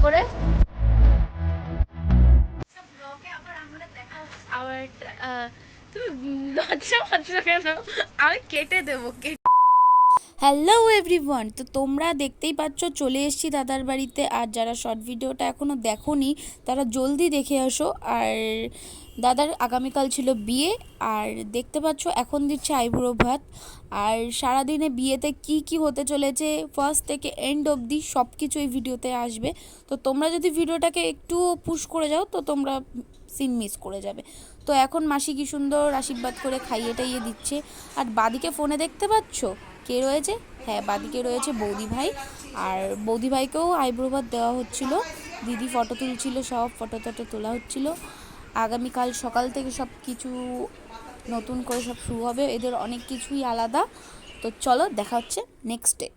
করে তুমি লজ্জা পাচ্ছ কেন? আমি কেটে দেবো। হ্যালো এভরিওয়ান, তো তোমরা দেখতেই পাচ্ছ চলে এসেছি দাদার বাড়িতে। আর যারা শর্ট ভিডিওটা এখনও দেখোনি তারা জলদি দেখে আসো। আর দাদার আগামীকাল ছিল বিয়ে, আর দেখতে পাচ্ছ এখন দিচ্ছে আইবুড়ো ভাত। আর সারাদিনে বিয়েতে কি কি হতে চলেছে ফার্স্ট থেকে এন্ড অবধি সব কিছু এই ভিডিওতে আসবে। তো তোমরা যদি ভিডিওটাকে একটু পুশ করে যাও তো তোমরা সিন মিস করে যাবে। তো এখন মাসি কি সুন্দর আশীর্বাদ করে খাইয়ে টাইয়ে দিচ্ছে। আর বাদিকে ফোনে দেখতে পাচ্ছ কে রয়েছে? হ্যাঁ, বাদিকে রয়েছে বৌদি ভাই। আর বৌদি ভাইকেও আইব্রো ভাত দেওয়া হচ্ছিল, দিদি ফটো তুলছিল, সব ফটো টটো তোলা হচ্ছিল। আগামীকাল সকাল থেকে সব কিছু নতুন করে সব শুরু হবে, এদের অনেক কিছুই আলাদা। তো চলো দেখা হচ্ছে নেক্সট ডে।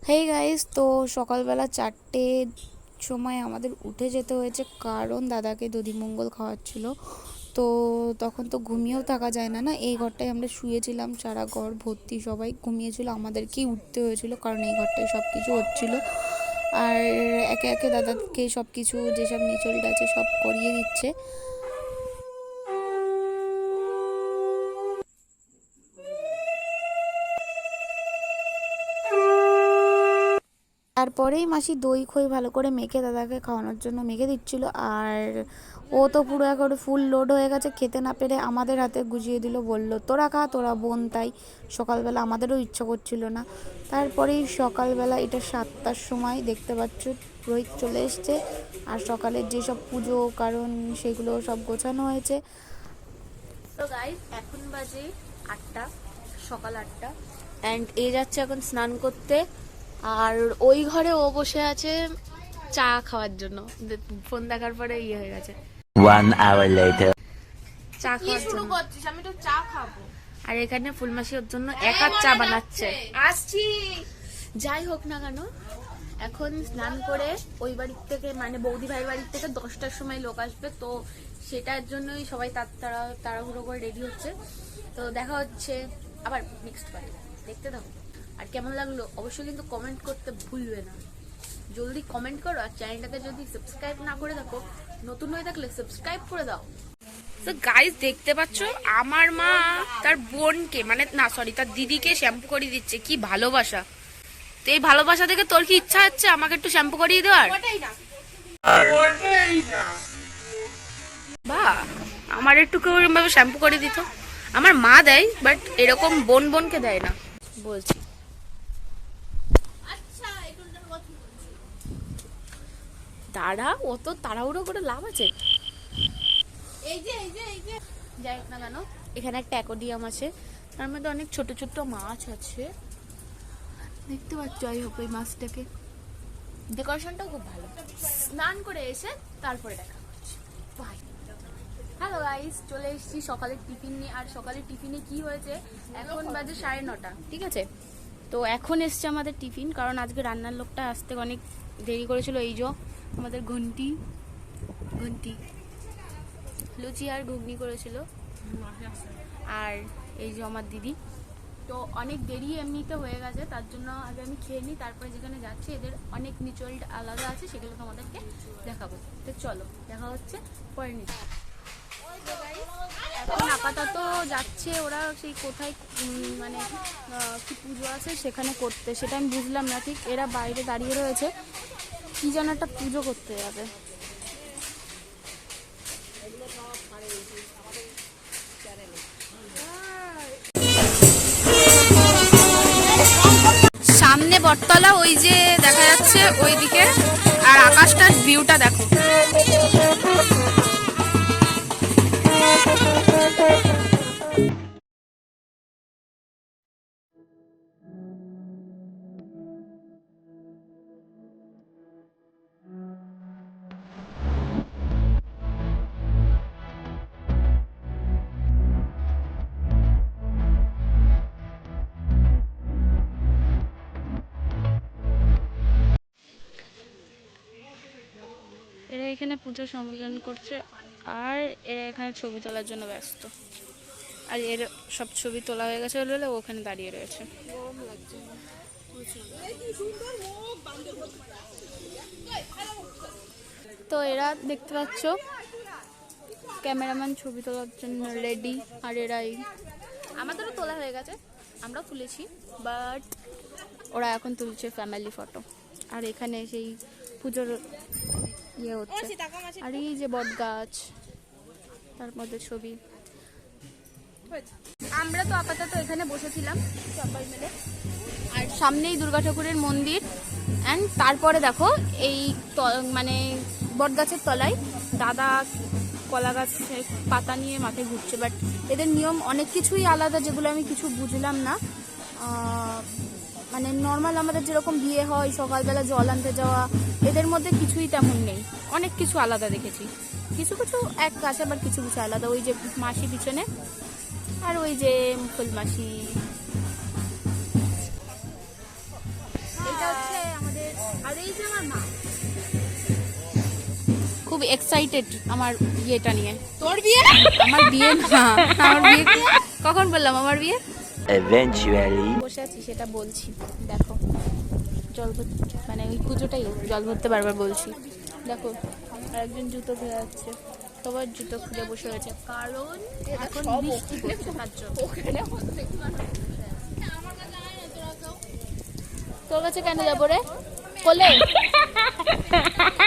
হেই গাইস, তো সকালবেলা 4টে সময় আমাদের উঠে যেতে হয়েছে, কারণ দাদাকে দধিমঙ্গল খাওয়াচ্ছিল। তো তখন তো ঘুমিয়েও থাকা যায় না, এই ঘরটায় আমরা শুয়েছিলাম, সারা ঘর ভর্তি সবাই ঘুমিয়েছিল, আমাদেরকেই উঠতে হয়েছিল কারণ এই ঘরটায় সব কিছু হচ্ছিলো। আর একে একে দাদাকে সব কিছু যেসব নিচলটা আছে সব করিয়ে দিচ্ছে। তারপরেই মাসি দই খই ভালো করে মেখে দাদাকে খাওয়ানোর জন্য মেখে দিচ্ছিল। আর ও তো পুরো একবারে ফুল লোড হয়ে গেছে, খেতে না পেরে আমাদের হাতে গুজিয়ে দিল, বলল তোরা খা, তোরা বোন। তাই সকালবেলা আমাদেরও ইচ্ছা করছিল না। তারপরেই সকালবেলা এটা 7টার সময় দেখতে পাচ্ছ রোহিত চলে এসছে। আর সকালের যেসব পুজো কারণ সেগুলো সব গোছানো হয়েছে। তো গাইস এখন বাজে 8টা, সকাল 8টা, অ্যান্ড এ যাচ্ছে এখন স্নান করতে। আর ওই ঘরে ও বসে আছে চা খাওয়ার জন্য, ফোন দেখার পরে ইয়ে হয়ে গেছে। 1 hour later. চা খাওয়ার জন্য করছিস? আমি তো চা খাবো। আর এখানে ফুলমাসি ওর জন্য এক কাপ চা বানাচ্ছে। আসছি। যাই হোক না কেন, এখন স্নান করে ওই বাড়ির থেকে মানে বৌদি ভাইয়ের বাড়ির থেকে 10টার সময় লোক আসবে, তো সেটার জন্যই সবাই তাড়াহুড়ো করে রেডি হচ্ছে। তো দেখা হচ্ছে আবার নেক্সট পার্টি, দেখতে থাকো। আর কেমন লাগলো অবশ্যই কিন্তু কমেন্ট করতে ভুলবে না, জলদি কমেন্ট করো। আর চ্যানেলটাকে যদি সাবস্ক্রাইব না করে থাকো, নতুন হয়ে থাকলে সাবস্ক্রাইব করে দাও। তো গাইস দেখতে পাচ্ছ আমার মা তার বোনকে মানে না সরি তার দিদিকে শ্যাম্পু করিয়ে দিচ্ছে, কি ভালোবাসা। তো এই ভালোবাসা থেকে তোর কি ইচ্ছা হচ্ছে আমাকে একটু শ্যাম্পু করিয়ে দেওয়ার? বা আমার একটু কেউ এরকম ভাবে শ্যাম্পু করে দিত। আমার মা দেয়, বাট এরকম বোন বোনকে দেয় না বলছি। দাঁড়া, ও তো তাড়াহুড়ো করে লাভ আছে। যাই হোক না কেন, এখানে একটা অ্যাকোয়ারিয়াম আছে, তার মধ্যে অনেক ছোট ছোট মাছ আছে দেখতে পাচ্ছ। যাই হোক ওই মাছটাকে ডেকোরেশনটাও খুব ভালো। স্নান করে এসে তারপরে দেখা হচ্ছে। বাই। হ্যালো গাইস, চলে এসেছি সকালের টিফিন নিয়ে। আর সকালের টিফিনে কি হয়েছে, এখন বাজে 9:30, ঠিক আছে? তো এখন এসছে আমাদের টিফিন, কারণ আজকে রান্নার লোকটা আসতে অনেক দেরি করেছিল। এই যে আমাদের ঘন্টি লুচি আর ঘুগনি করেছিল। আর এই যে আমার দিদি। তো অনেক দেরি এমনিতে হয়ে গেছে, তার জন্য আগে আমি খেয়ে নিই, তারপরে যেখানে যাচ্ছি এদের অনেক নিচল আলাদা আছে, সেগুলো তোমাদেরকে দেখাবো। তো চলো দেখা হচ্ছে পরে নিচে। এখন আপাতত যাচ্ছে ওরা সেই কোথায় মানে কি পুজো আছে সেখানে করতে, সেটা আমি বুঝলাম না ঠিক। এরা বাইরে দাঁড়িয়ে রয়েছে, কি যেন একটা পুজো করতে যাবে। সামনে বটতলা ওই যে দেখা যাচ্ছে ওইদিকে, আর আকাশটার ভিউটা দেখো। এরা এখানে পুজো সম্মেলন করছে, আর এরা এখানে ছবি তোলার জন্য ব্যস্ত। আর এর সব ছবি তোলা হয়ে গেছে বলে ওখানে দাঁড়িয়ে রয়েছে। তো এরা দেখতে পাচ্ছ ক্যামেরাম্যান ছবি তোলার জন্য রেডি, আর এরাই আমাদেরও তোলা হয়ে গেছে, আমরাও তুলেছি, বাট ওরা এখন তুলছে ফ্যামিলি ফটো। আর এখানে সেই পুজোর ইয়ে হচ্ছে, আর এই যে বট গাছ, তার মধ্যে ছবি। আমরা তো আপাতত এখানে বসেছিলাম সবাই মিলে, আর সামনেই দুর্গা ঠাকুরের মন্দির। অ্যান্ড তারপরে দেখো এই মানে বট গাছের তলায় দাদা কলা গাছের পাতা নিয়ে মাথায় ঘুরছে। বাট এদের নিয়ম অনেক কিছুই আলাদা, যেগুলো আমি কিছু বুঝলাম না। মানে নর্মাল আমাদের যেরকম বিয়ে হয় সকালবেলা জল আনতে যাওয়া, এদের মধ্যে কিছুই তেমন নেই, অনেক কিছু আলাদা দেখেছি। কিছু কিছু এক আছে, আবার কিছু কিছু আলাদা। ওই যে মাসি পিছনে, আর ওই যে ফুল মাসি, এটা হচ্ছে আমাদের। আর এই যে আমার মা খুব এক্সাইটেড আমার বিয়েটা নিয়ে। তোর বিয়ে? আমার বিয়ে না, আমার বিয়ে কখন বললাম আমার বিয়ে? Eventually. বসে আছি সেটা বলছি। দেখো জল মানে ওই পুজোটাই জল ভরতে বারবার বলছি। দেখো আর একজন জুতো ধুয়ে যাচ্ছে, সবার জুতো খুলে বসে রয়েছে, কারণ এখন বৃষ্টি পড়ছে তার জন্য। তোর কাছে কেন যাবো রে? কোলে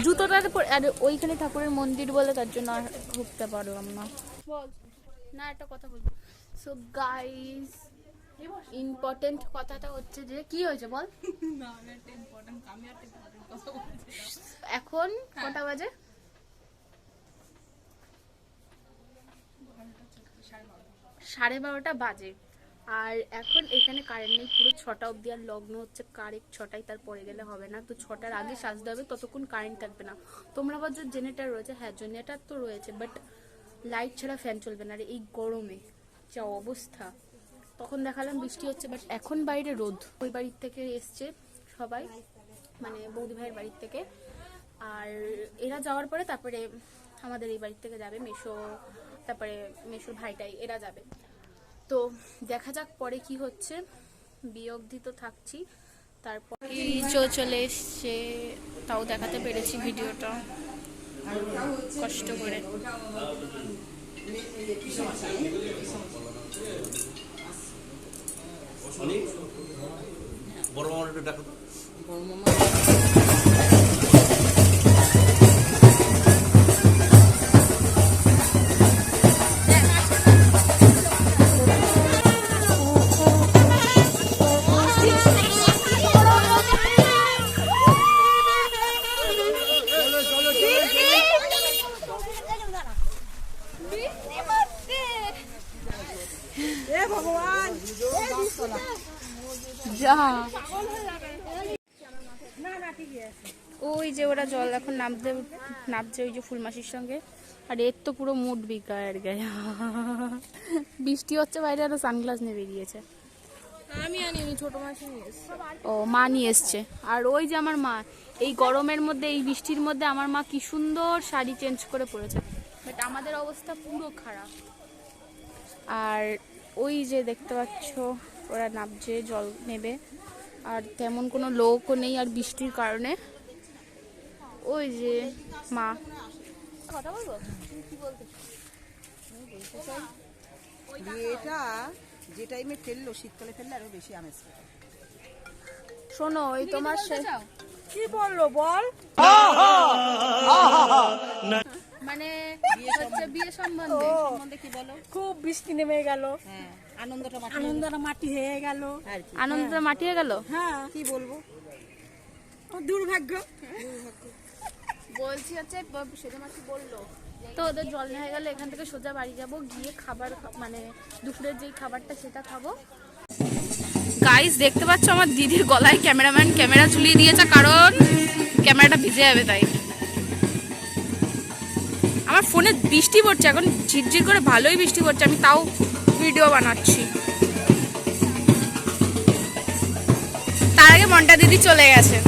জুতোটা আর ওইখানে ঠাকুরের মন্দির বলে তার জন্য আর ঢুকতে পারলাম না। বল না, একটা কথা বলবো। সো গাইস, ইম্পর্টেন্ট কথাটা হচ্ছে যে কি হয়েছে বল। এখন কটা বাজে? 12:30 বাজে। আর এখন এখানে কারেন্ট নেই, পুরো 6টা অবধি। আর লগ্ন হচ্ছে কারেক্ট 6টায়, তারপরে গেলে হবে না। তো 6টার আগে সাজতে হবে, ততক্ষণ কারেন্ট থাকবে না। তোমরা ভাবছো জেনারেটর রয়েছে, হ্যাঁ জেনারেটর তো রয়েছে, বাট লাইট ছাড়া ফ্যান চলবে না। আর এই গরমে যা অবস্থা। তখন দেখালাম বৃষ্টি হচ্ছে, বাট এখন বাইরে রোদ। ওই বাড়ির থেকে এসছে সবাই, মানে বৌদি ভাইয়ের বাড়ির থেকে। আর এরা যাওয়ার পরে তারপরে আমাদের এই বাড়ির থেকে যাবে মেশো, তারপরে মেশোর ভাইটাই, এরা যাবে। তো দেখা যাক পরে কি হচ্ছে। বিয়ে অবধি তো থাকছি, তারপর চলে এসছে, তাও দেখাতে পেরেছি ভিডিওটা কষ্ট করে। বড় মামা একটু ডাকো। বড় মামা ওই যে ওরা জল এখন নামছে ওই যে ফুলমাসির সঙ্গে। আর এর তো পুরো মুড বিকার গায়ে। বৃষ্টি হচ্ছে বাইরে, আরো সানগ্লাস নিয়ে বেরিয়েছে। আমি আনিনি, ছোট মাসি নিয়ে এসেছে। ও মা নিয়ে এসছে। আর ওই যে আমার মা এই গরমের মধ্যে, এই বৃষ্টির মধ্যে আমার মা কি সুন্দর শাড়ি চেঞ্জ করে পরেছে। বাট আমাদের অবস্থা পুরো খারাপ। আর ওই যে দেখতে পাচ্ছ ওরা নামছে, জল নেবে। আর তেমন কোনো লোকও নেই, আর বৃষ্টির কারণে। ওই যে মা কথা বলবো, কি বলতে বিয়েটা যে টাইমে ফেললো, শীতকালে ফেললে আরো বেশি আমেজ পেত। শোনো, এই তোমার কি বললো বল? মানে হচ্ছে বিয়ে সম্বন্ধে কি বলো? খুব বৃষ্টি নেমে গেল, হ্যাঁ আনন্দটা মাটি হয়ে গেল, আনন্দটা মাটি হয়ে গেল। হ্যাঁ কি বলবো, দুর্ভাগ্য। বলছি হচ্ছে সেটা মাসি বললো তো ওদের জল নেওয়া গেল, এখান থেকে সোজা বাড়ি যাব, গিয়ে খাবার মানে দুপুরের যেই খাবারটা সেটা খাবো। গাইস দেখতে পাচ্ছ আমার দিদির গলায় ক্যামেরাম্যান ক্যামেরা ঝুলিয়ে দিয়েছে, কারণ ক্যামেরাটা ভিজে যাবে তাই। আমার ফোনে বৃষ্টি পড়ছে এখন, ঝিরঝির করে ভালোই বৃষ্টি পড়ছে, আমি তাও ভিডিও বানাচ্ছি। তার আগে মন্টা দিদি চলে গেছে।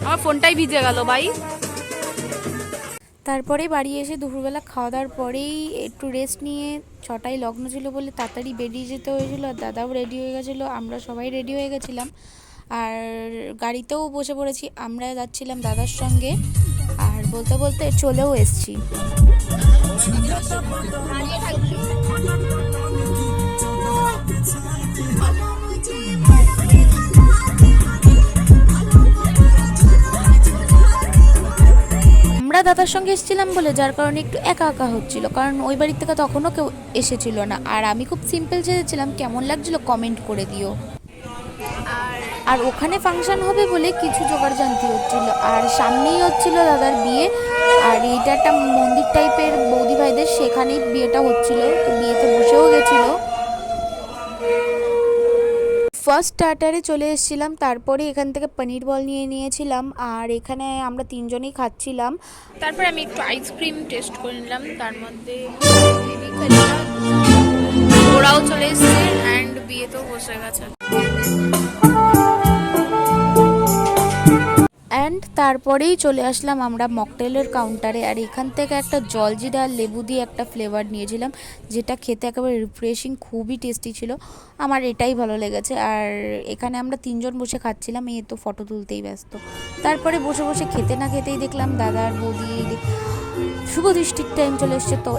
আমার ফোনটাই ভিজে গেল ভাই। তারপরে বাড়ি এসে দুপুরবেলা খাওয়া দাওয়ার পরেই একটু রেস্ট নিয়ে 6টায় লগ্ন ছিল বলে তাড়াতাড়ি বেরিয়ে যেতে হয়েছিল। আর দাদাও রেডি হয়ে গেছিলো, আমরা সবাই রেডি হয়ে গেছিলাম। আর গাড়িতেও বসে পড়েছি, আমরা যাচ্ছিলাম দাদার সঙ্গে। আর বলতে বলতে চলেও এসছি। আমরা দাদার সঙ্গে এসেছিলাম বলে যার কারণে একটু একা একা হচ্ছিল, কারণ ওই বাড়ির থেকে তখনও কেউ এসেছিল না। আর আমি খুব সিম্পল চেয়েছিলাম, কেমন লাগছিল কমেন্ট করে দিও। আর ওখানে ফাংশন হবে বলে কিছু জোগাড় জানতে হচ্ছিল। আর সামনেই হচ্ছিল দাদার বিয়ে, আর এইটা একটা মন্দির টাইপের বৌদি ভাইদের, সেখানেই বিয়েটা হচ্ছিল। তো বিয়েতে বসেও গেছিলো। ফার্স্ট স্টার্টারে চলে এসেছিলাম, তারপরে এখান থেকে পনির বল নিয়ে নিয়েছিলাম। আর এখানে আমরা 3 জনেই খাচ্ছিলাম। তারপর আমি একটু আইসক্রিম টেস্ট করে নিলাম, তার মধ্যে ওরাও চলে এসছে অ্যান্ড বিয়েতেও বসে গেছে। অ্যান্ড তারপরেই চলে আসলাম আমরা মকটেলের কাউন্টারে। আর এখান থেকে একটা জলজিরা আর লেবু দিয়ে একটা ফ্লেভার নিয়েছিলাম, যেটা খেতে একেবারে রিফ্রেশিং, খুবই টেস্টি ছিল। আমার এটাই ভালো লেগেছে। আর এখানে আমরা 3 জন বসে খাচ্ছিলাম, এই তো ফটো তুলতেই ব্যস্ত। তারপরে বসে বসে খেতে না খেতেই দেখলাম দাদা আর বৌদি শুভ দৃষ্টির টাইম চলে এসছে। তো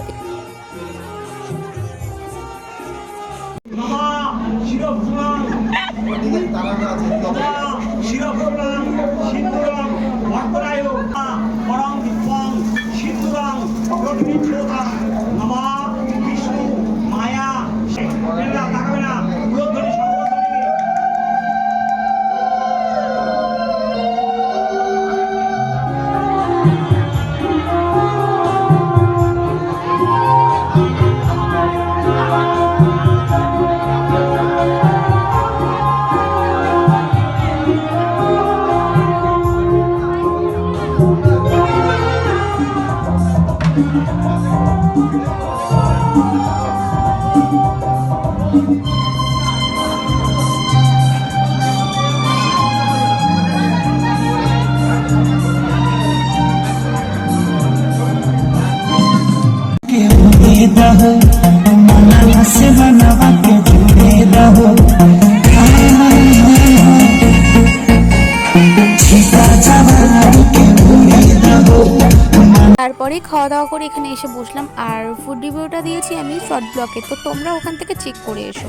তারপরে খাওয়া দাওয়া করে এখানে এসে বসলাম। আর ফুড রিভিউটা দিয়েছি আমি শর্ট ব্লকে, তো তোমরা ওখান থেকে চেক করে এসো।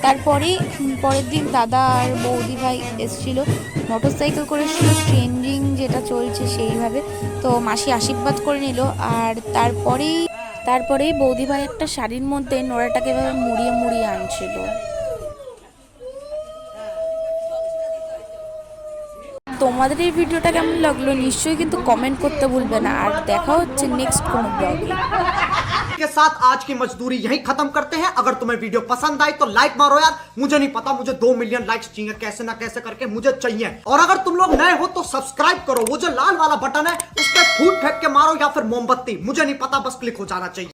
তারপরে পরের দিন দাদা আর বৌদি ভাই এসেছিল, মোটর সাইকেল করে এসেছিল, ট্রেন্ডিং যেটা চলছে সেইভাবে। তো মাসি আশীর্বাদ করে নিল। আর তারপরেই বৌদি ভাই একটা শাড়ির মধ্যে নোড়াটাকে এভাবে মুড়িয়ে মুড়িয়ে আনছিল। তোমাদের এই ভিডিওটা কেমন লাগলো নিশ্চয়ই কিন্তু কমেন্ট করতে ভুলবে না। আর দেখা হচ্ছে নেক্সট কোনো ব্লগে। के साथ आज की मजदूरी यहीं खत्म करते हैं। अगर तुम्हें वीडियो पसंद आई तो लाइक मारो यार, मुझे नहीं पता, मुझे 2 मिलियन लाइक्स चाहिए, कैसे ना कैसे करके मुझे चाहिए। और अगर तुम लोग नए हो तो सब्सक्राइब करो, वो जो लाल वाला बटन है उस पर फूट फेंक के मारो या फिर मोमबत्ती, मुझे नहीं पता, बस क्लिक हो जाना चाहिए।